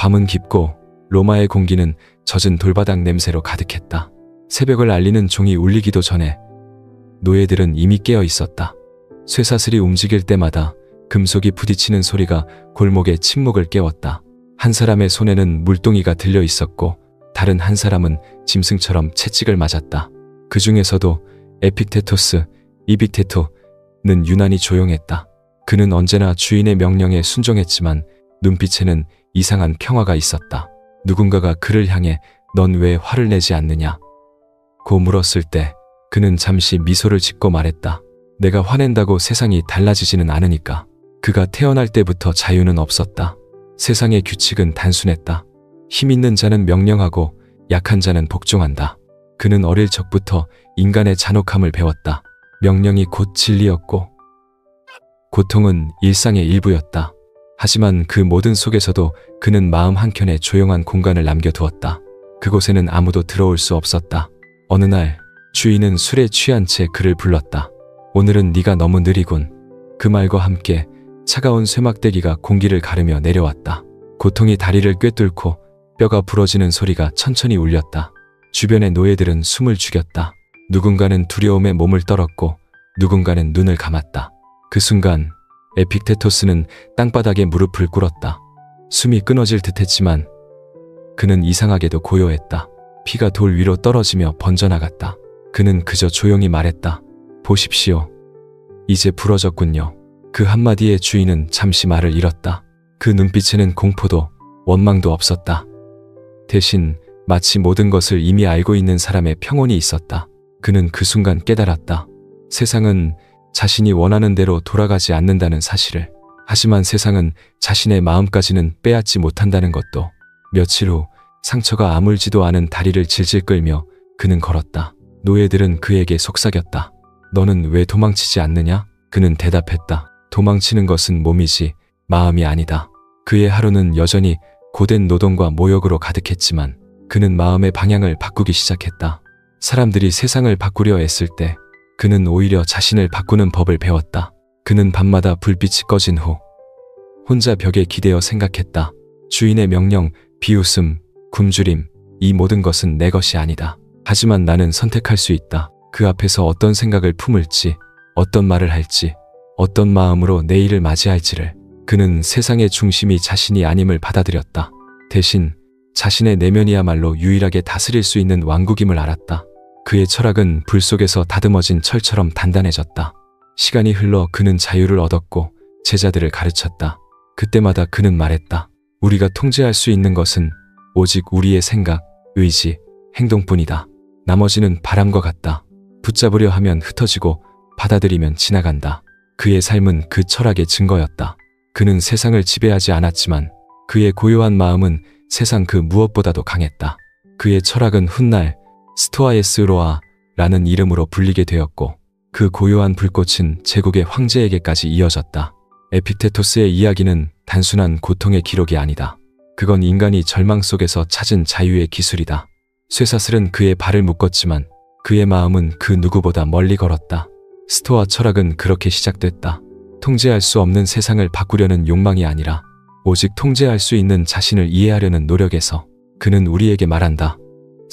밤은 깊고 로마의 공기는 젖은 돌바닥 냄새로 가득했다. 새벽을 알리는 종이 울리기도 전에 노예들은 이미 깨어 있었다. 쇠사슬이 움직일 때마다 금속이 부딪히는 소리가 골목의 침묵을 깨웠다. 한 사람의 손에는 물동이가 들려 있었고 다른 한 사람은 짐승처럼 채찍을 맞았다. 그 중에서도 에픽테토스, 이빅테토는 유난히 조용했다. 그는 언제나 주인의 명령에 순종했지만 눈빛에는 이상한 평화가 있었다. 누군가가 그를 향해 넌 왜 화를 내지 않느냐 고 물었을 때 그는 잠시 미소를 짓고 말했다. 내가 화낸다고 세상이 달라지지는 않으니까. 그가 태어날 때부터 자유는 없었다. 세상의 규칙은 단순했다. 힘 있는 자는 명령하고 약한 자는 복종한다. 그는 어릴 적부터 인간의 잔혹함을 배웠다. 명령이 곧 진리였고 고통은 일상의 일부였다. 하지만 그 모든 속에서도 그는 마음 한켠에 조용한 공간을 남겨두었다. 그곳에는 아무도 들어올 수 없었다. 어느 날 주인은 술에 취한 채 그를 불렀다. 오늘은 네가 너무 느리군. 그 말과 함께 차가운 쇠막대기가 공기를 가르며 내려왔다. 고통이 다리를 꿰뚫고 뼈가 부러지는 소리가 천천히 울렸다. 주변의 노예들은 숨을 죽였다. 누군가는 두려움에 몸을 떨었고 누군가는 눈을 감았다. 그 순간 에픽테토스는 땅바닥에 무릎을 꿇었다. 숨이 끊어질 듯했지만 그는 이상하게도 고요했다. 피가 돌 위로 떨어지며 번져나갔다. 그는 그저 조용히 말했다. 보십시오. 이제 부러졌군요. 그 한마디에 주인은 잠시 말을 잃었다. 그 눈빛에는 공포도 원망도 없었다. 대신 마치 모든 것을 이미 알고 있는 사람의 평온이 있었다. 그는 그 순간 깨달았다. 세상은 자신이 원하는 대로 돌아가지 않는다는 사실을. 하지만 세상은 자신의 마음까지는 빼앗지 못한다는 것도. 며칠 후 상처가 아물지도 않은 다리를 질질 끌며 그는 걸었다. 노예들은 그에게 속삭였다. 너는 왜 도망치지 않느냐? 그는 대답했다. 도망치는 것은 몸이지 마음이 아니다. 그의 하루는 여전히 고된 노동과 모욕으로 가득했지만 그는 마음의 방향을 바꾸기 시작했다. 사람들이 세상을 바꾸려 애쓸 때 그는 오히려 자신을 바꾸는 법을 배웠다. 그는 밤마다 불빛이 꺼진 후 혼자 벽에 기대어 생각했다. 주인의 명령, 비웃음, 굶주림, 이 모든 것은 내 것이 아니다. 하지만 나는 선택할 수 있다. 그 앞에서 어떤 생각을 품을지, 어떤 말을 할지, 어떤 마음으로 내일을 맞이할지를. 그는 세상의 중심이 자신이 아님을 받아들였다. 대신 자신의 내면이야말로 유일하게 다스릴 수 있는 왕국임을 알았다. 그의 철학은 불 속에서 다듬어진 철처럼 단단해졌다. 시간이 흘러 그는 자유를 얻었고 제자들을 가르쳤다. 그때마다 그는 말했다. 우리가 통제할 수 있는 것은 오직 우리의 생각, 의지, 행동뿐이다. 나머지는 바람과 같다. 붙잡으려 하면 흩어지고 받아들이면 지나간다. 그의 삶은 그 철학의 증거였다. 그는 세상을 지배하지 않았지만 그의 고요한 마음은 세상 그 무엇보다도 강했다. 그의 철학은 훗날 스토아에스로아라는 이름으로 불리게 되었고 그 고요한 불꽃은 제국의 황제에게까지 이어졌다. 에픽테토스의 이야기는 단순한 고통의 기록이 아니다. 그건 인간이 절망 속에서 찾은 자유의 기술이다. 쇠사슬은 그의 발을 묶었지만 그의 마음은 그 누구보다 멀리 걸었다. 스토아 철학은 그렇게 시작됐다. 통제할 수 없는 세상을 바꾸려는 욕망이 아니라 오직 통제할 수 있는 자신을 이해하려는 노력에서. 그는 우리에게 말한다.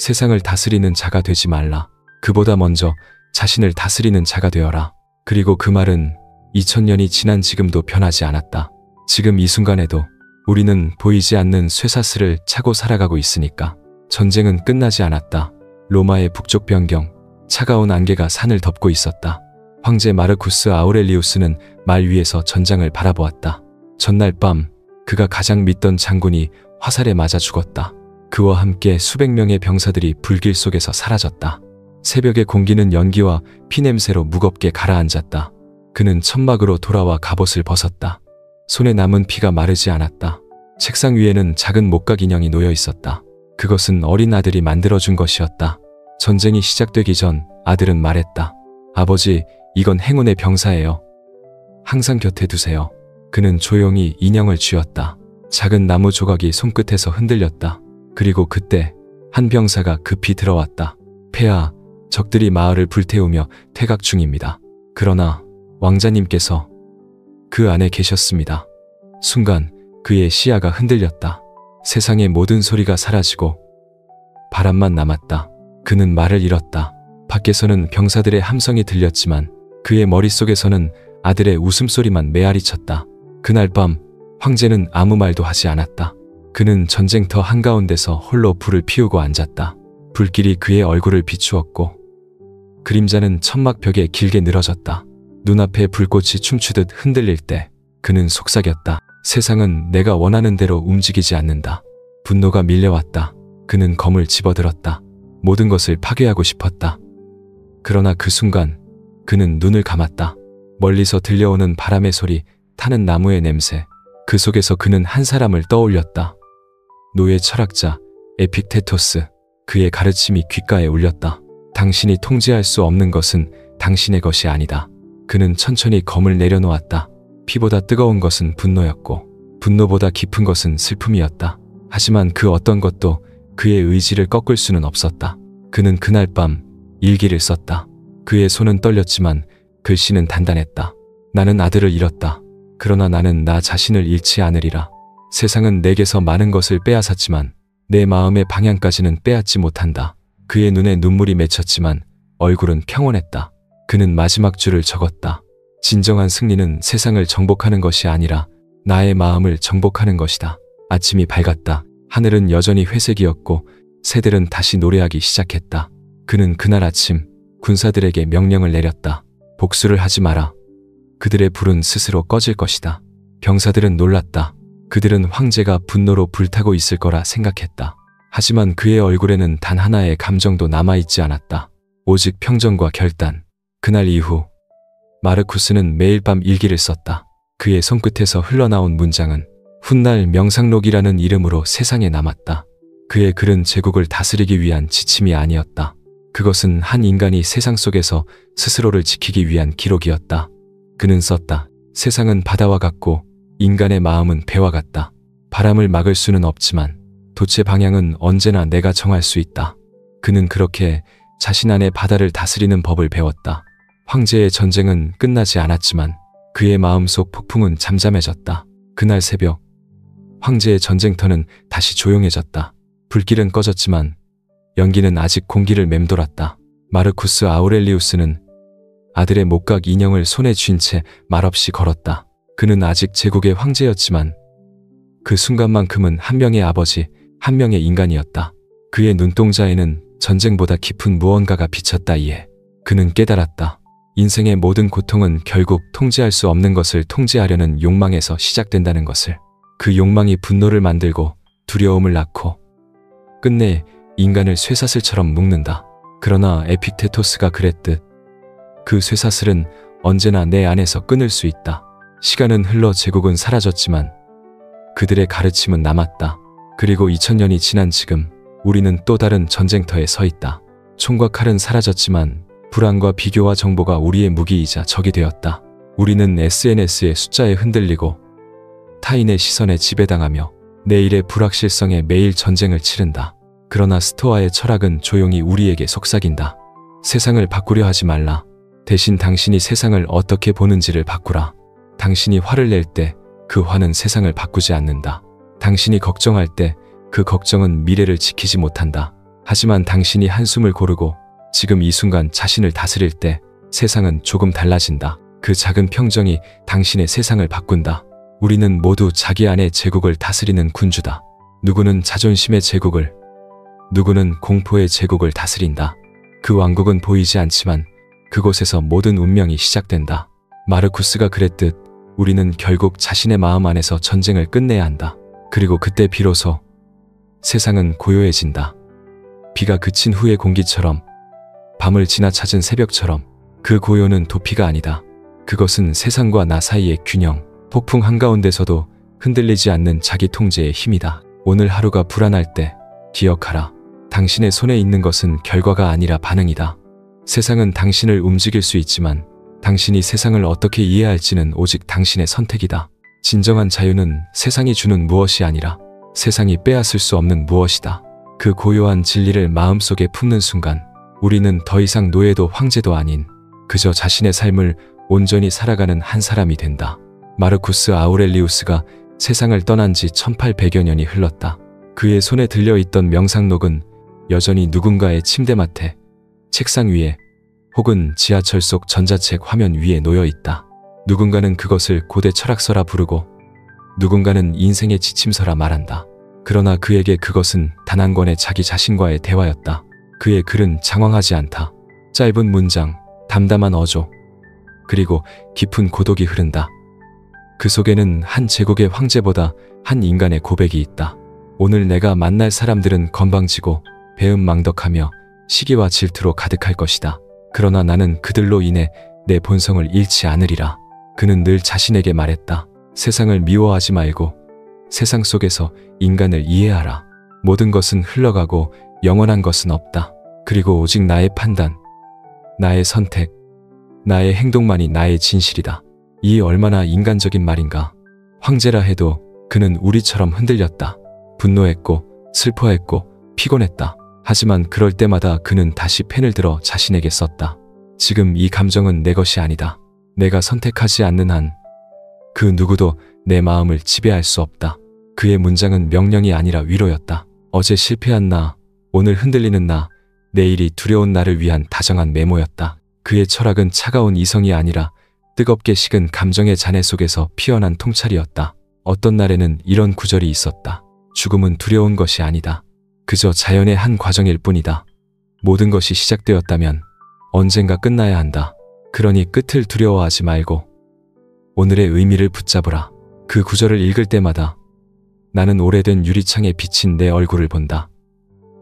세상을 다스리는 자가 되지 말라. 그보다 먼저 자신을 다스리는 자가 되어라. 그리고 그 말은 2000년이 지난 지금도 변하지 않았다. 지금 이 순간에도 우리는 보이지 않는 쇠사슬을 차고 살아가고 있으니까. 전쟁은 끝나지 않았다. 로마의 북쪽 변경, 차가운 안개가 산을 덮고 있었다. 황제 마르쿠스 아우렐리우스는 말 위에서 전장을 바라보았다. 전날 밤 그가 가장 믿던 장군이 화살에 맞아 죽었다. 그와 함께 수백 명의 병사들이 불길 속에서 사라졌다. 새벽의 공기는 연기와 피냄새로 무겁게 가라앉았다. 그는 천막으로 돌아와 갑옷을 벗었다. 손에 남은 피가 마르지 않았다. 책상 위에는 작은 목각 인형이 놓여 있었다. 그것은 어린 아들이 만들어준 것이었다. 전쟁이 시작되기 전 아들은 말했다. 아버지, 이건 행운의 병사예요. 항상 곁에 두세요. 그는 조용히 인형을 쥐었다. 작은 나무 조각이 손끝에서 흔들렸다. 그리고 그때 한 병사가 급히 들어왔다. 폐하, 적들이 마을을 불태우며 퇴각 중입니다. 그러나 왕자님께서 그 안에 계셨습니다. 순간 그의 시야가 흔들렸다. 세상의 모든 소리가 사라지고 바람만 남았다. 그는 말을 잃었다. 밖에서는 병사들의 함성이 들렸지만 그의 머릿속에서는 아들의 웃음소리만 메아리쳤다. 그날 밤 황제는 아무 말도 하지 않았다. 그는 전쟁터 한가운데서 홀로 불을 피우고 앉았다. 불길이 그의 얼굴을 비추었고 그림자는 천막벽에 길게 늘어졌다. 눈앞에 불꽃이 춤추듯 흔들릴 때 그는 속삭였다. 세상은 내가 원하는 대로 움직이지 않는다. 분노가 밀려왔다. 그는 검을 집어들었다. 모든 것을 파괴하고 싶었다. 그러나 그 순간 그는 눈을 감았다. 멀리서 들려오는 바람의 소리, 타는 나무의 냄새, 그 속에서 그는 한 사람을 떠올렸다. 노예 철학자 에픽테토스. 그의 가르침이 귓가에 울렸다. 당신이 통제할 수 없는 것은 당신의 것이 아니다. 그는 천천히 검을 내려놓았다. 피보다 뜨거운 것은 분노였고 분노보다 깊은 것은 슬픔이었다. 하지만 그 어떤 것도 그의 의지를 꺾을 수는 없었다. 그는 그날 밤 일기를 썼다. 그의 손은 떨렸지만 글씨는 단단했다. 나는 아들을 잃었다. 그러나 나는 나 자신을 잃지 않으리라. 세상은 내게서 많은 것을 빼앗았지만 내 마음의 방향까지는 빼앗지 못한다. 그의 눈에 눈물이 맺혔지만 얼굴은 평온했다. 그는 마지막 줄을 적었다. 진정한 승리는 세상을 정복하는 것이 아니라 나의 마음을 정복하는 것이다. 아침이 밝았다. 하늘은 여전히 회색이었고 새들은 다시 노래하기 시작했다. 그는 그날 아침 군사들에게 명령을 내렸다. 복수를 하지 마라. 그들의 불은 스스로 꺼질 것이다. 병사들은 놀랐다. 그들은 황제가 분노로 불타고 있을 거라 생각했다. 하지만 그의 얼굴에는 단 하나의 감정도 남아있지 않았다. 오직 평정과 결단. 그날 이후 마르쿠스는 매일 밤 일기를 썼다. 그의 손끝에서 흘러나온 문장은 훗날 명상록이라는 이름으로 세상에 남았다. 그의 글은 제국을 다스리기 위한 지침이 아니었다. 그것은 한 인간이 세상 속에서 스스로를 지키기 위한 기록이었다. 그는 썼다. 세상은 바다와 같고 인간의 마음은 배와 같다. 바람을 막을 수는 없지만 돛의 방향은 언제나 내가 정할 수 있다. 그는 그렇게 자신 안의 바다를 다스리는 법을 배웠다. 황제의 전쟁은 끝나지 않았지만 그의 마음속 폭풍은 잠잠해졌다. 그날 새벽 황제의 전쟁터는 다시 조용해졌다. 불길은 꺼졌지만 연기는 아직 공기를 맴돌았다. 마르쿠스 아우렐리우스는 아들의 목각 인형을 손에 쥔 채 말없이 걸었다. 그는 아직 제국의 황제였지만 그 순간만큼은 한 명의 아버지, 한 명의 인간이었다. 그의 눈동자에는 전쟁보다 깊은 무언가가 비쳤다이에 그는 깨달았다. 인생의 모든 고통은 결국 통제할 수 없는 것을 통제하려는 욕망에서 시작된다는 것을. 그 욕망이 분노를 만들고 두려움을 낳고 끝내 인간을 쇠사슬처럼 묶는다. 그러나 에픽테토스가 그랬듯 그 쇠사슬은 언제나 내 안에서 끊을 수 있다. 시간은 흘러 제국은 사라졌지만 그들의 가르침은 남았다. 그리고 2000년이 지난 지금 우리는 또 다른 전쟁터에 서 있다. 총과 칼은 사라졌지만 불안과 비교와 정보가 우리의 무기이자 적이 되었다. 우리는 SNS의 숫자에 흔들리고 타인의 시선에 지배당하며 내일의 불확실성에 매일 전쟁을 치른다. 그러나 스토아의 철학은 조용히 우리에게 속삭인다. 세상을 바꾸려 하지 말라. 대신 당신이 세상을 어떻게 보는지를 바꾸라. 당신이 화를 낼 때 그 화는 세상을 바꾸지 않는다. 당신이 걱정할 때 그 걱정은 미래를 지키지 못한다. 하지만 당신이 한숨을 고르고 지금 이 순간 자신을 다스릴 때 세상은 조금 달라진다. 그 작은 평정이 당신의 세상을 바꾼다. 우리는 모두 자기 안의 제국을 다스리는 군주다. 누구는 자존심의 제국을, 누구는 공포의 제국을 다스린다. 그 왕국은 보이지 않지만 그곳에서 모든 운명이 시작된다. 마르쿠스가 그랬듯 우리는 결국 자신의 마음 안에서 전쟁을 끝내야 한다. 그리고 그때 비로소 세상은 고요해진다. 비가 그친 후의 공기처럼, 밤을 지나 찾은 새벽처럼. 그 고요는 도피가 아니다. 그것은 세상과 나 사이의 균형, 폭풍 한가운데서도 흔들리지 않는 자기 통제의 힘이다. 오늘 하루가 불안할 때 기억하라. 당신의 손에 있는 것은 결과가 아니라 반응이다. 세상은 당신을 움직일 수 있지만 당신이 세상을 어떻게 이해할지는 오직 당신의 선택이다. 진정한 자유는 세상이 주는 무엇이 아니라 세상이 빼앗을 수 없는 무엇이다. 그 고요한 진리를 마음속에 품는 순간 우리는 더 이상 노예도 황제도 아닌 그저 자신의 삶을 온전히 살아가는 한 사람이 된다. 마르쿠스 아우렐리우스가 세상을 떠난 지 1800여 년이 흘렀다. 그의 손에 들려있던 명상록은 여전히 누군가의 침대맡에, 책상 위에, 혹은 지하철 속 전자책 화면 위에 놓여 있다. 누군가는 그것을 고대 철학서라 부르고 누군가는 인생의 지침서라 말한다. 그러나 그에게 그것은 단 한 권의 자기 자신과의 대화였다. 그의 글은 장황하지 않다. 짧은 문장, 담담한 어조, 그리고 깊은 고독이 흐른다. 그 속에는 한 제국의 황제보다 한 인간의 고백이 있다. 오늘 내가 만날 사람들은 건방지고 배은망덕하며 시기와 질투로 가득할 것이다. 그러나 나는 그들로 인해 내 본성을 잃지 않으리라. 그는 늘 자신에게 말했다. 세상을 미워하지 말고 세상 속에서 인간을 이해하라. 모든 것은 흘러가고 영원한 것은 없다. 그리고 오직 나의 판단, 나의 선택, 나의 행동만이 나의 진실이다. 이 얼마나 인간적인 말인가. 황제라 해도 그는 우리처럼 흔들렸다. 분노했고 슬퍼했고 피곤했다. 하지만 그럴 때마다 그는 다시 펜을 들어 자신에게 썼다. 지금 이 감정은 내 것이 아니다. 내가 선택하지 않는 한 그 누구도 내 마음을 지배할 수 없다. 그의 문장은 명령이 아니라 위로였다. 어제 실패한 나, 오늘 흔들리는 나, 내일이 두려운 나를 위한 다정한 메모였다. 그의 철학은 차가운 이성이 아니라 뜨겁게 식은 감정의 잔해 속에서 피어난 통찰이었다. 어떤 날에는 이런 구절이 있었다. 죽음은 두려운 것이 아니다. 그저 자연의 한 과정일 뿐이다. 모든 것이 시작되었다면 언젠가 끝나야 한다. 그러니 끝을 두려워하지 말고 오늘의 의미를 붙잡으라. 그 구절을 읽을 때마다 나는 오래된 유리창에 비친 내 얼굴을 본다.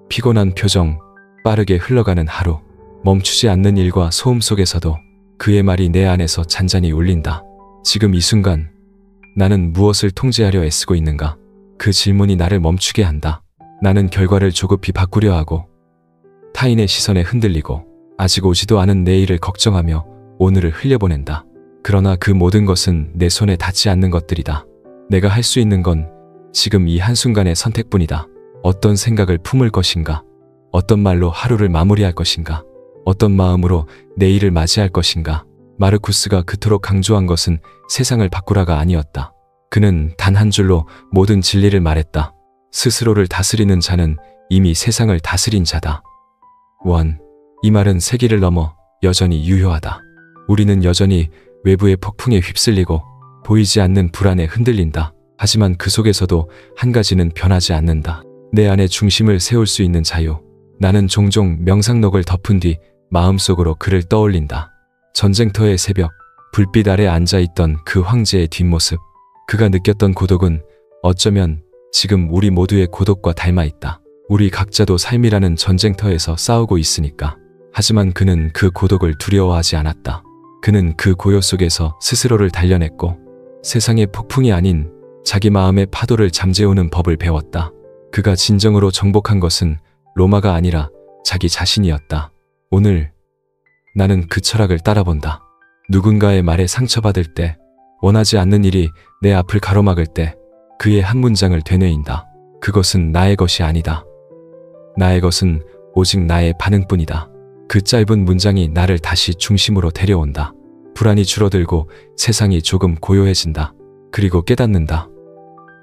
피곤한 표정, 빠르게 흘러가는 하루, 멈추지 않는 일과 소음 속에서도 그의 말이 내 안에서 잔잔히 울린다. 지금 이 순간 나는 무엇을 통제하려 애쓰고 있는가? 그 질문이 나를 멈추게 한다. 나는 결과를 조급히 바꾸려 하고 타인의 시선에 흔들리고 아직 오지도 않은 내일을 걱정하며 오늘을 흘려보낸다. 그러나 그 모든 것은 내 손에 닿지 않는 것들이다. 내가 할 수 있는 건 지금 이 한순간의 선택뿐이다. 어떤 생각을 품을 것인가? 어떤 말로 하루를 마무리할 것인가? 어떤 마음으로 내일을 맞이할 것인가? 마르쿠스가 그토록 강조한 것은 세상을 바꾸라가 아니었다. 그는 단 한 줄로 모든 진리를 말했다. 스스로를 다스리는 자는 이미 세상을 다스린 자다. 이 말은 세기를 넘어 여전히 유효하다. 우리는 여전히 외부의 폭풍에 휩쓸리고 보이지 않는 불안에 흔들린다. 하지만 그 속에서도 한 가지는 변하지 않는다. 내 안에 중심을 세울 수 있는 자유. 나는 종종 명상록을 덮은 뒤 마음속으로 그를 떠올린다. 전쟁터의 새벽, 불빛 아래 앉아있던 그 황제의 뒷모습. 그가 느꼈던 고독은 어쩌면 지금 우리 모두의 고독과 닮아있다. 우리 각자도 삶이라는 전쟁터에서 싸우고 있으니까. 하지만 그는 그 고독을 두려워하지 않았다. 그는 그 고요 속에서 스스로를 단련했고 세상의 폭풍이 아닌 자기 마음의 파도를 잠재우는 법을 배웠다. 그가 진정으로 정복한 것은 로마가 아니라 자기 자신이었다. 오늘 나는 그 철학을 따라본다. 누군가의 말에 상처받을 때, 원하지 않는 일이 내 앞을 가로막을 때 그의 한 문장을 되뇌인다. 그것은 나의 것이 아니다. 나의 것은 오직 나의 반응뿐이다. 그 짧은 문장이 나를 다시 중심으로 데려온다. 불안이 줄어들고 세상이 조금 고요해진다. 그리고 깨닫는다.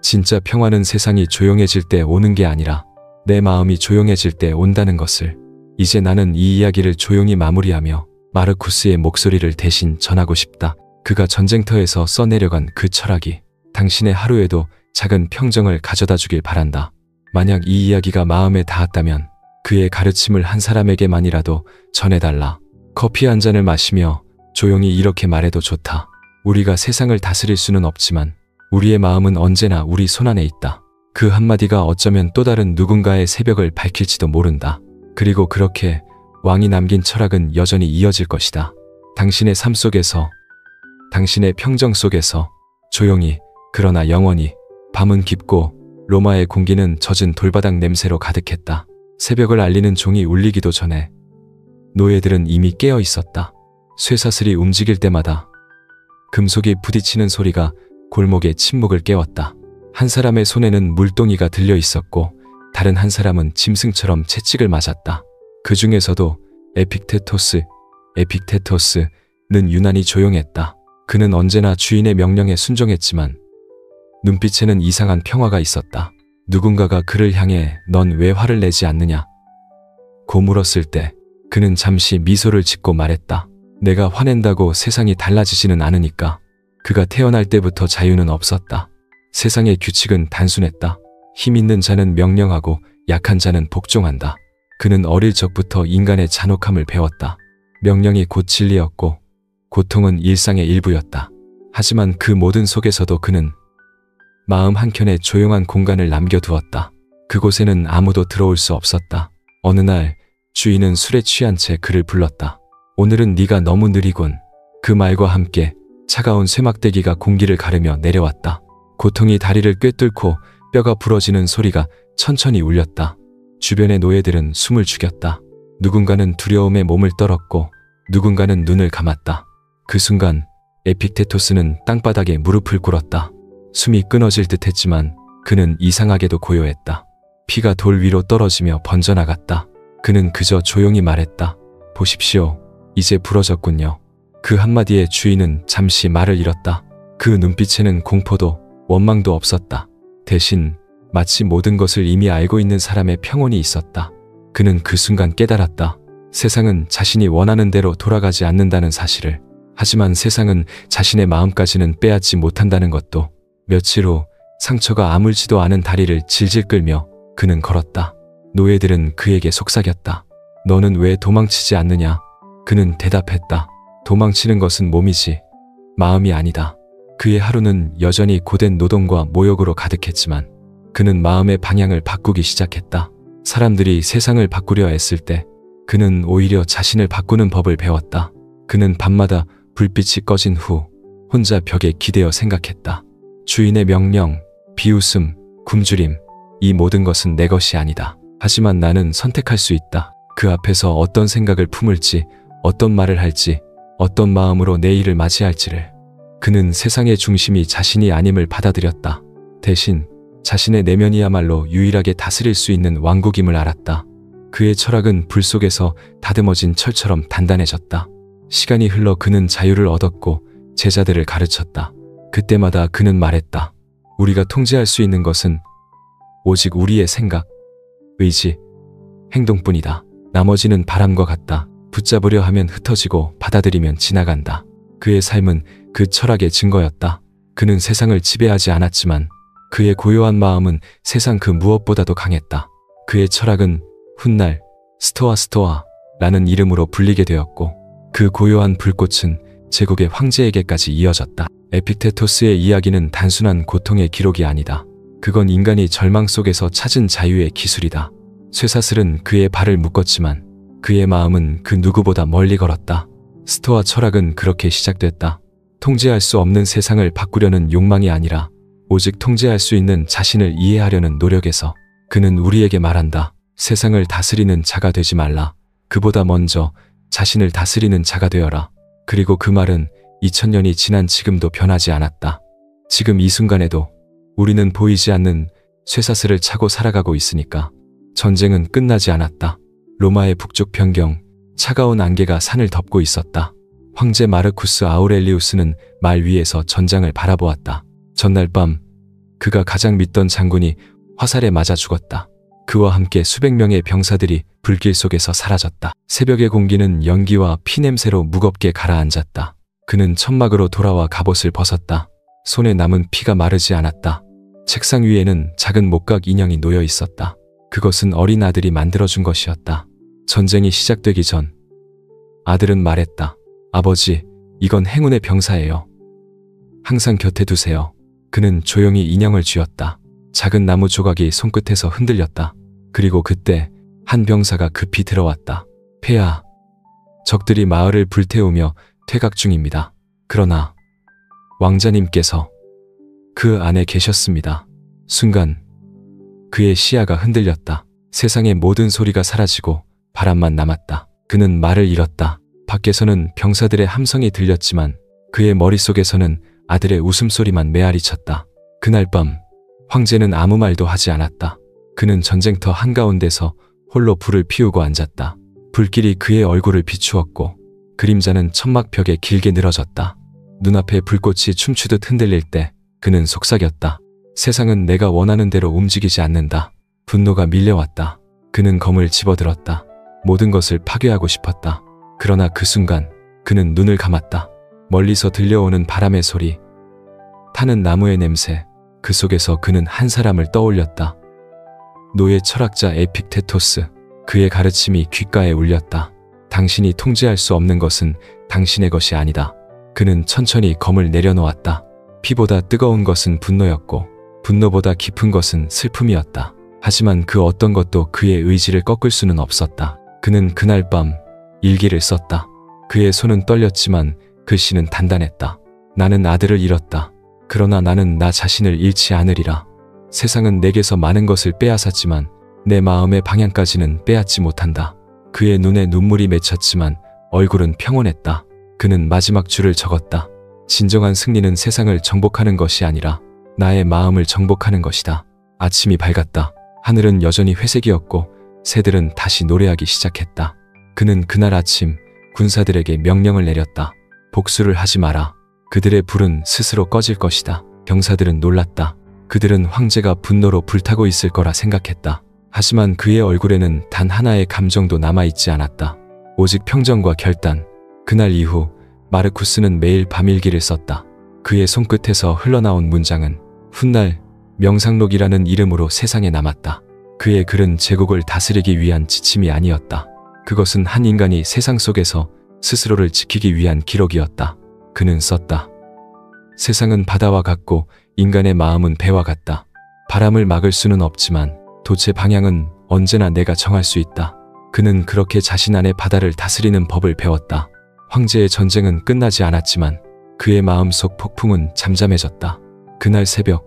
진짜 평화는 세상이 조용해질 때 오는 게 아니라 내 마음이 조용해질 때 온다는 것을. 이제 나는 이 이야기를 조용히 마무리하며 마르쿠스의 목소리를 대신 전하고 싶다. 그가 전쟁터에서 써내려간 그 철학이 당신의 하루에도 작은 평정을 가져다 주길 바란다. 만약 이 이야기가 마음에 닿았다면 그의 가르침을 한 사람에게만이라도 전해달라. 커피 한 잔을 마시며 조용히 이렇게 말해도 좋다. 우리가 세상을 다스릴 수는 없지만 우리의 마음은 언제나 우리 손안에 있다. 그 한마디가 어쩌면 또 다른 누군가의 새벽을 밝힐지도 모른다. 그리고 그렇게 왕이 남긴 철학은 여전히 이어질 것이다. 당신의 삶 속에서, 당신의 평정 속에서 조용히, 그러나 영원히. 밤은 깊고 로마의 공기는 젖은 돌바닥 냄새로 가득했다. 새벽을 알리는 종이 울리기도 전에 노예들은 이미 깨어 있었다. 쇠사슬이 움직일 때마다 금속이 부딪히는 소리가 골목의 침묵을 깨웠다. 한 사람의 손에는 물동이가 들려 있었고 다른 한 사람은 짐승처럼 채찍을 맞았다. 그 중에서도 에픽테토스는 유난히 조용했다. 그는 언제나 주인의 명령에 순종했지만 눈빛에는 이상한 평화가 있었다. 누군가가 그를 향해 넌 왜 화를 내지 않느냐 고 물었을 때 그는 잠시 미소를 짓고 말했다. 내가 화낸다고 세상이 달라지지는 않으니까. 그가 태어날 때부터 자유는 없었다. 세상의 규칙은 단순했다. 힘 있는 자는 명령하고 약한 자는 복종한다. 그는 어릴 적부터 인간의 잔혹함을 배웠다. 명령이 곧 진리였고 고통은 일상의 일부였다. 하지만 그 모든 속에서도 그는 마음 한켠에 조용한 공간을 남겨두었다. 그곳에는 아무도 들어올 수 없었다. 어느 날 주인은 술에 취한 채 그를 불렀다. 오늘은 네가 너무 느리군. 그 말과 함께 차가운 쇠막대기가 공기를 가르며 내려왔다. 고통이 다리를 꿰뚫고 뼈가 부러지는 소리가 천천히 울렸다. 주변의 노예들은 숨을 죽였다. 누군가는 두려움에 몸을 떨었고 누군가는 눈을 감았다. 그 순간 에픽테토스는 땅바닥에 무릎을 꿇었다. 숨이 끊어질 듯 했지만 그는 이상하게도 고요했다. 피가 돌 위로 떨어지며 번져나갔다. 그는 그저 조용히 말했다. 보십시오. 이제 부러졌군요. 그 한마디에 주인은 잠시 말을 잃었다. 그 눈빛에는 공포도 원망도 없었다. 대신 마치 모든 것을 이미 알고 있는 사람의 평온이 있었다. 그는 그 순간 깨달았다. 세상은 자신이 원하는 대로 돌아가지 않는다는 사실을. 하지만 세상은 자신의 마음까지는 빼앗지 못한다는 것도. 며칠 후 상처가 아물지도 않은 다리를 질질 끌며 그는 걸었다. 노예들은 그에게 속삭였다. 너는 왜 도망치지 않느냐? 그는 대답했다. 도망치는 것은 몸이지 마음이 아니다. 그의 하루는 여전히 고된 노동과 모욕으로 가득했지만 그는 마음의 방향을 바꾸기 시작했다. 사람들이 세상을 바꾸려 애쓸 때 그는 오히려 자신을 바꾸는 법을 배웠다. 그는 밤마다 불빛이 꺼진 후 혼자 벽에 기대어 생각했다. 주인의 명령, 비웃음, 굶주림, 이 모든 것은 내 것이 아니다. 하지만 나는 선택할 수 있다. 그 앞에서 어떤 생각을 품을지, 어떤 말을 할지, 어떤 마음으로 내일을 맞이할지를. 그는 세상의 중심이 자신이 아님을 받아들였다. 대신 자신의 내면이야말로 유일하게 다스릴 수 있는 왕국임을 알았다. 그의 철학은 불 속에서 다듬어진 철처럼 단단해졌다. 시간이 흘러 그는 자유를 얻었고 제자들을 가르쳤다. 그때마다 그는 말했다. 우리가 통제할 수 있는 것은 오직 우리의 생각, 의지, 행동뿐이다. 나머지는 바람과 같다. 붙잡으려 하면 흩어지고 받아들이면 지나간다. 그의 삶은 그 철학의 증거였다. 그는 세상을 지배하지 않았지만 그의 고요한 마음은 세상 그 무엇보다도 강했다. 그의 철학은 훗날 스토아라는 이름으로 불리게 되었고 그 고요한 불꽃은 제국의 황제에게까지 이어졌다. 에픽테토스의 이야기는 단순한 고통의 기록이 아니다. 그건 인간이 절망 속에서 찾은 자유의 기술이다. 쇠사슬은 그의 발을 묶었지만 그의 마음은 그 누구보다 멀리 걸었다. 스토아 철학은 그렇게 시작됐다. 통제할 수 없는 세상을 바꾸려는 욕망이 아니라 오직 통제할 수 있는 자신을 이해하려는 노력에서. 그는 우리에게 말한다. 세상을 다스리는 자가 되지 말라. 그보다 먼저 자신을 다스리는 자가 되어라. 그리고 그 말은 2000년이 지난 지금도 변하지 않았다. 지금 이 순간에도 우리는 보이지 않는 쇠사슬을 차고 살아가고 있으니까. 전쟁은 끝나지 않았다. 로마의 북쪽 변경, 차가운 안개가 산을 덮고 있었다. 황제 마르쿠스 아우렐리우스는 말 위에서 전장을 바라보았다. 전날 밤 그가 가장 믿던 장군이 화살에 맞아 죽었다. 그와 함께 수백 명의 병사들이 불길 속에서 사라졌다. 새벽의 공기는 연기와 피냄새로 무겁게 가라앉았다. 그는 천막으로 돌아와 갑옷을 벗었다. 손에 남은 피가 마르지 않았다. 책상 위에는 작은 목각 인형이 놓여 있었다. 그것은 어린 아들이 만들어준 것이었다. 전쟁이 시작되기 전 아들은 말했다. 아버지, 이건 행운의 병사예요. 항상 곁에 두세요. 그는 조용히 인형을 쥐었다. 작은 나무 조각이 손끝에서 흔들렸다. 그리고 그때 한 병사가 급히 들어왔다. 폐하, 적들이 마을을 불태우며 퇴각 중입니다. 그러나 왕자님께서 그 안에 계셨습니다. 순간 그의 시야가 흔들렸다. 세상의 모든 소리가 사라지고 바람만 남았다. 그는 말을 잃었다. 밖에서는 병사들의 함성이 들렸지만 그의 머릿속에서는 아들의 웃음소리만 메아리쳤다. 그날 밤 황제는 아무 말도 하지 않았다. 그는 전쟁터 한가운데서 홀로 불을 피우고 앉았다. 불길이 그의 얼굴을 비추었고 그림자는 천막벽에 길게 늘어졌다. 눈앞에 불꽃이 춤추듯 흔들릴 때 그는 속삭였다. 세상은 내가 원하는 대로 움직이지 않는다. 분노가 밀려왔다. 그는 검을 집어들었다. 모든 것을 파괴하고 싶었다. 그러나 그 순간 그는 눈을 감았다. 멀리서 들려오는 바람의 소리, 타는 나무의 냄새, 그 속에서 그는 한 사람을 떠올렸다. 노예 철학자 에픽테토스. 그의 가르침이 귓가에 울렸다. 당신이 통제할 수 없는 것은 당신의 것이 아니다. 그는 천천히 검을 내려놓았다. 피보다 뜨거운 것은 분노였고 분노보다 깊은 것은 슬픔이었다. 하지만 그 어떤 것도 그의 의지를 꺾을 수는 없었다. 그는 그날 밤 일기를 썼다. 그의 손은 떨렸지만 글씨는 단단했다. 나는 아들을 잃었다. 그러나 나는 나 자신을 잃지 않으리라. 세상은 내게서 많은 것을 빼앗았지만 내 마음의 방향까지는 빼앗지 못한다. 그의 눈에 눈물이 맺혔지만 얼굴은 평온했다. 그는 마지막 줄을 적었다. 진정한 승리는 세상을 정복하는 것이 아니라 나의 마음을 정복하는 것이다. 아침이 밝았다. 하늘은 여전히 회색이었고 새들은 다시 노래하기 시작했다. 그는 그날 아침 군사들에게 명령을 내렸다. 복수를 하지 마라. 그들의 불은 스스로 꺼질 것이다. 병사들은 놀랐다. 그들은 황제가 분노로 불타고 있을 거라 생각했다. 하지만 그의 얼굴에는 단 하나의 감정도 남아있지 않았다. 오직 평정과 결단. 그날 이후 마르쿠스는 매일 밤일기를 썼다. 그의 손끝에서 흘러나온 문장은 훗날 명상록이라는 이름으로 세상에 남았다. 그의 글은 제국을 다스리기 위한 지침이 아니었다. 그것은 한 인간이 세상 속에서 스스로를 지키기 위한 기록이었다. 그는 썼다. 세상은 바다와 같고 인간의 마음은 배와 같다. 바람을 막을 수는 없지만 도체 방향은 언제나 내가 정할 수 있다. 그는 그렇게 자신 안의 바다를 다스리는 법을 배웠다. 황제의 전쟁은 끝나지 않았지만 그의 마음속 폭풍은 잠잠해졌다. 그날 새벽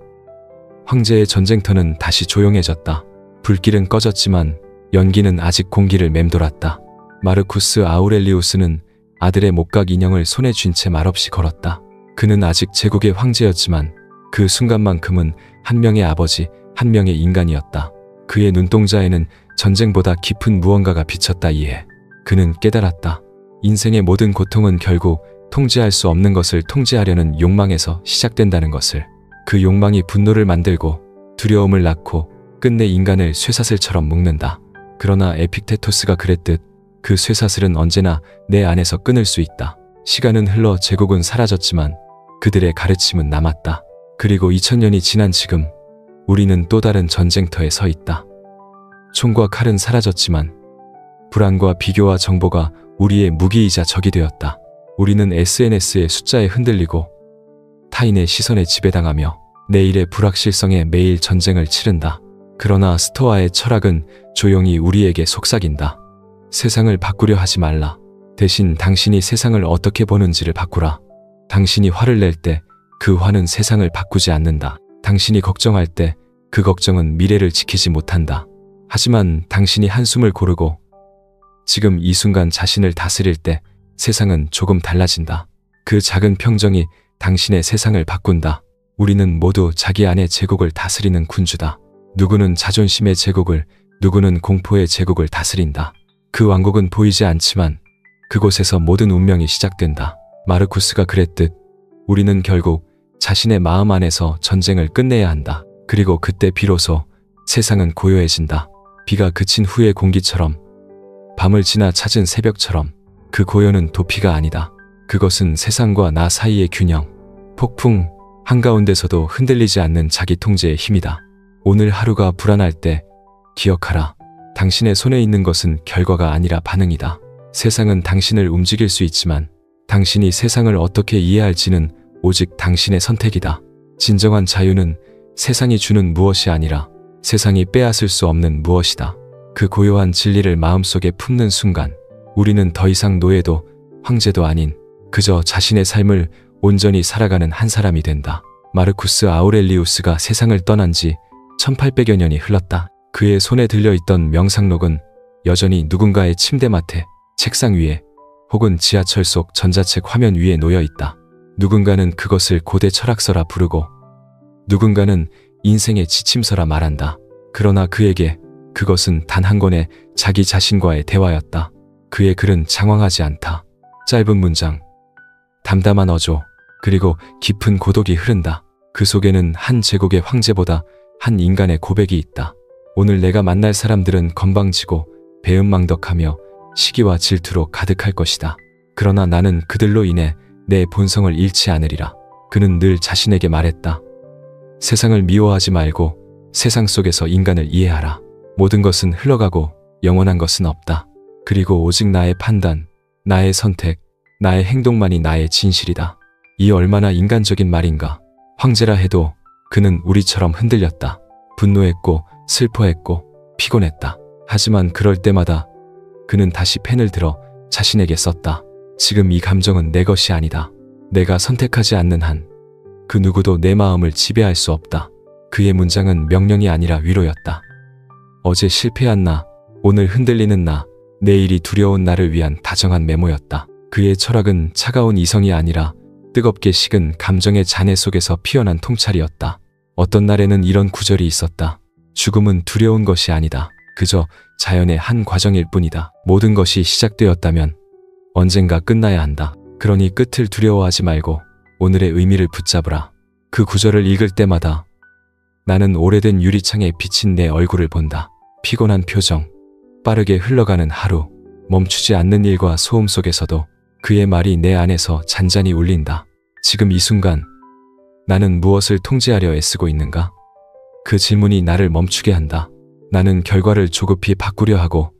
황제의 전쟁터는 다시 조용해졌다. 불길은 꺼졌지만 연기는 아직 공기를 맴돌았다. 마르쿠스 아우렐리우스는 아들의 목각 인형을 손에 쥔 채 말없이 걸었다. 그는 아직 제국의 황제였지만 그 순간만큼은 한 명의 아버지, 한 명의 인간이었다. 그의 눈동자에는 전쟁보다 깊은 무언가가 비쳤다. 이에 그는 깨달았다. 인생의 모든 고통은 결국 통제할 수 없는 것을 통제하려는 욕망에서 시작된다는 것을. 그 욕망이 분노를 만들고 두려움을 낳고 끝내 인간을 쇠사슬처럼 묶는다. 그러나 에픽테토스가 그랬듯 그 쇠사슬은 언제나 내 안에서 끊을 수 있다. 시간은 흘러 제국은 사라졌지만 그들의 가르침은 남았다. 그리고 2000년이 지난 지금 우리는 또 다른 전쟁터에 서 있다. 총과 칼은 사라졌지만 불안과 비교와 정보가 우리의 무기이자 적이 되었다. 우리는 SNS의 숫자에 흔들리고 타인의 시선에 지배당하며 내일의 불확실성에 매일 전쟁을 치른다. 그러나 스토아의 철학은 조용히 우리에게 속삭인다. 세상을 바꾸려 하지 말라. 대신 당신이 세상을 어떻게 보는지를 바꾸라. 당신이 화를 낼 때 그 화는 세상을 바꾸지 않는다. 당신이 걱정할 때 그 걱정은 미래를 지키지 못한다. 하지만 당신이 한숨을 고르고 지금 이 순간 자신을 다스릴 때 세상은 조금 달라진다. 그 작은 평정이 당신의 세상을 바꾼다. 우리는 모두 자기 안의 제국을 다스리는 군주다. 누구는 자존심의 제국을, 누구는 공포의 제국을 다스린다. 그 왕국은 보이지 않지만 그곳에서 모든 운명이 시작된다. 마르쿠스가 그랬듯 우리는 결국 자신의 마음 안에서 전쟁을 끝내야 한다. 그리고 그때 비로소 세상은 고요해진다. 비가 그친 후의 공기처럼, 밤을 지나 찾은 새벽처럼. 그 고요는 도피가 아니다. 그것은 세상과 나 사이의 균형, 폭풍 한가운데서도 흔들리지 않는 자기 통제의 힘이다. 오늘 하루가 불안할 때 기억하라. 당신의 손에 있는 것은 결과가 아니라 반응이다. 세상은 당신을 움직일 수 있지만 당신이 세상을 어떻게 이해할지는 오직 당신의 선택이다. 진정한 자유는 세상이 주는 무엇이 아니라 세상이 빼앗을 수 없는 무엇이다. 그 고요한 진리를 마음속에 품는 순간 우리는 더 이상 노예도 황제도 아닌 그저 자신의 삶을 온전히 살아가는 한 사람이 된다. 마르쿠스 아우렐리우스가 세상을 떠난 지 1800여 년이 흘렀다. 그의 손에 들려있던 명상록은 여전히 누군가의 침대맡에, 책상 위에 혹은 지하철 속 전자책 화면 위에 놓여 있다. 누군가는 그것을 고대 철학서라 부르고 누군가는 인생의 지침서라 말한다. 그러나 그에게 그것은 단 한 권의 자기 자신과의 대화였다. 그의 글은 장황하지 않다. 짧은 문장, 담담한 어조, 그리고 깊은 고독이 흐른다. 그 속에는 한 제국의 황제보다 한 인간의 고백이 있다. 오늘 내가 만날 사람들은 건방지고 배은망덕하며 시기와 질투로 가득할 것이다. 그러나 나는 그들로 인해 내 본성을 잃지 않으리라. 그는 늘 자신에게 말했다. 세상을 미워하지 말고 세상 속에서 인간을 이해하라. 모든 것은 흘러가고 영원한 것은 없다. 그리고 오직 나의 판단, 나의 선택, 나의 행동만이 나의 진실이다. 이 얼마나 인간적인 말인가. 황제라 해도 그는 우리처럼 흔들렸다. 분노했고 슬퍼했고 피곤했다. 하지만 그럴 때마다 그는 다시 펜을 들어 자신에게 썼다. 지금 이 감정은 내 것이 아니다. 내가 선택하지 않는 한 그 누구도 내 마음을 지배할 수 없다. 그의 문장은 명령이 아니라 위로였다. 어제 실패한 나, 오늘 흔들리는 나, 내일이 두려운 나를 위한 다정한 메모였다. 그의 철학은 차가운 이성이 아니라 뜨겁게 식은 감정의 잔해 속에서 피어난 통찰이었다. 어떤 날에는 이런 구절이 있었다. 죽음은 두려운 것이 아니다. 그저 자연의 한 과정일 뿐이다. 모든 것이 시작되었다면 언젠가 끝나야 한다. 그러니 끝을 두려워하지 말고 오늘의 의미를 붙잡으라. 그 구절을 읽을 때마다 나는 오래된 유리창에 비친 내 얼굴을 본다. 피곤한 표정, 빠르게 흘러가는 하루, 멈추지 않는 일과 소음 속에서도 그의 말이 내 안에서 잔잔히 울린다. 지금 이 순간 나는 무엇을 통제하려 애쓰고 있는가? 그 질문이 나를 멈추게 한다. 나는 결과를 조급히 바꾸려 하고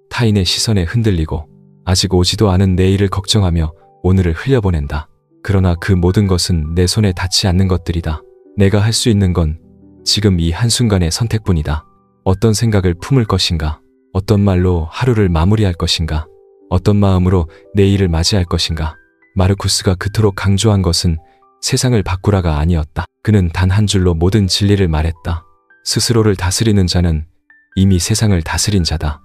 타인의 시선에 흔들리고 아직 오지도 않은 내일을 걱정하며 오늘을 흘려보낸다. 그러나 그 모든 것은 내 손에 닿지 않는 것들이다. 내가 할 수 있는 건 지금 이 한순간의 선택뿐이다. 어떤 생각을 품을 것인가? 어떤 말로 하루를 마무리할 것인가? 어떤 마음으로 내일을 맞이할 것인가? 마르쿠스가 그토록 강조한 것은 세상을 바꾸라가 아니었다. 그는 단 한 줄로 모든 진리를 말했다. 스스로를 다스리는 자는 이미 세상을 다스린 자다.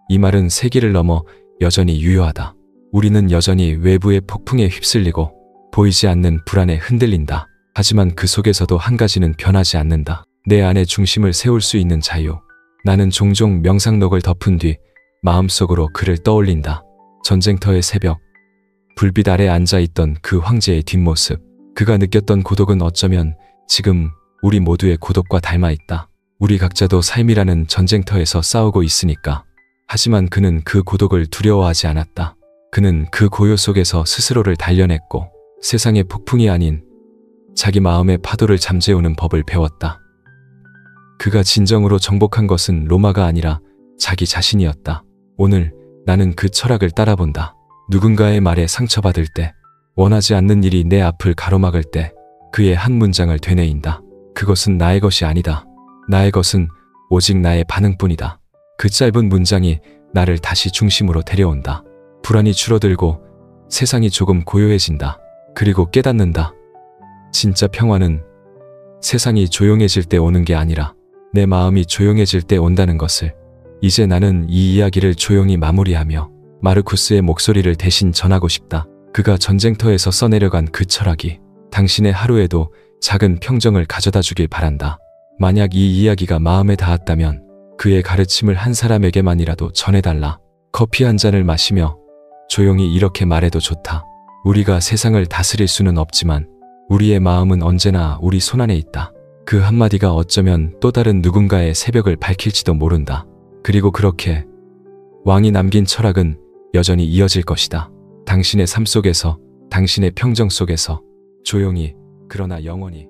이 말은 세기를 넘어 여전히 유효하다. 우리는 여전히 외부의 폭풍에 휩쓸리고 보이지 않는 불안에 흔들린다. 하지만 그 속에서도 한 가지는 변하지 않는다. 내 안에 중심을 세울 수 있는 자유. 나는 종종 명상록을 덮은 뒤 마음속으로 그를 떠올린다. 전쟁터의 새벽, 불빛 아래 앉아있던 그 황제의 뒷모습. 그가 느꼈던 고독은 어쩌면 지금 우리 모두의 고독과 닮아있다. 우리 각자도 삶이라는 전쟁터에서 싸우고 있으니까. 하지만 그는 그 고독을 두려워하지 않았다. 그는 그 고요 속에서 스스로를 단련했고 세상의 폭풍이 아닌 자기 마음의 파도를 잠재우는 법을 배웠다. 그가 진정으로 정복한 것은 로마가 아니라 자기 자신이었다. 오늘 나는 그 철학을 따라본다. 누군가의 말에 상처받을 때, 원하지 않는 일이 내 앞을 가로막을 때 그의 한 문장을 되뇌인다. 그것은 나의 것이 아니다. 나의 것은 오직 나의 반응뿐이다. 그 짧은 문장이 나를 다시 중심으로 데려온다. 불안이 줄어들고 세상이 조금 고요해진다. 그리고 깨닫는다. 진짜 평화는 세상이 조용해질 때 오는 게 아니라 내 마음이 조용해질 때 온다는 것을. 이제 나는 이 이야기를 조용히 마무리하며 마르쿠스의 목소리를 대신 전하고 싶다. 그가 전쟁터에서 써내려간 그 철학이 당신의 하루에도 작은 평정을 가져다 주길 바란다. 만약 이 이야기가 마음에 닿았다면 그의 가르침을 한 사람에게만이라도 전해달라. 커피 한 잔을 마시며 조용히 이렇게 말해도 좋다. 우리가 세상을 다스릴 수는 없지만 우리의 마음은 언제나 우리 손안에 있다. 그 한마디가 어쩌면 또 다른 누군가의 새벽을 밝힐지도 모른다. 그리고 그렇게 왕이 남긴 철학은 여전히 이어질 것이다. 당신의 삶 속에서, 당신의 평정 속에서 조용히, 그러나 영원히.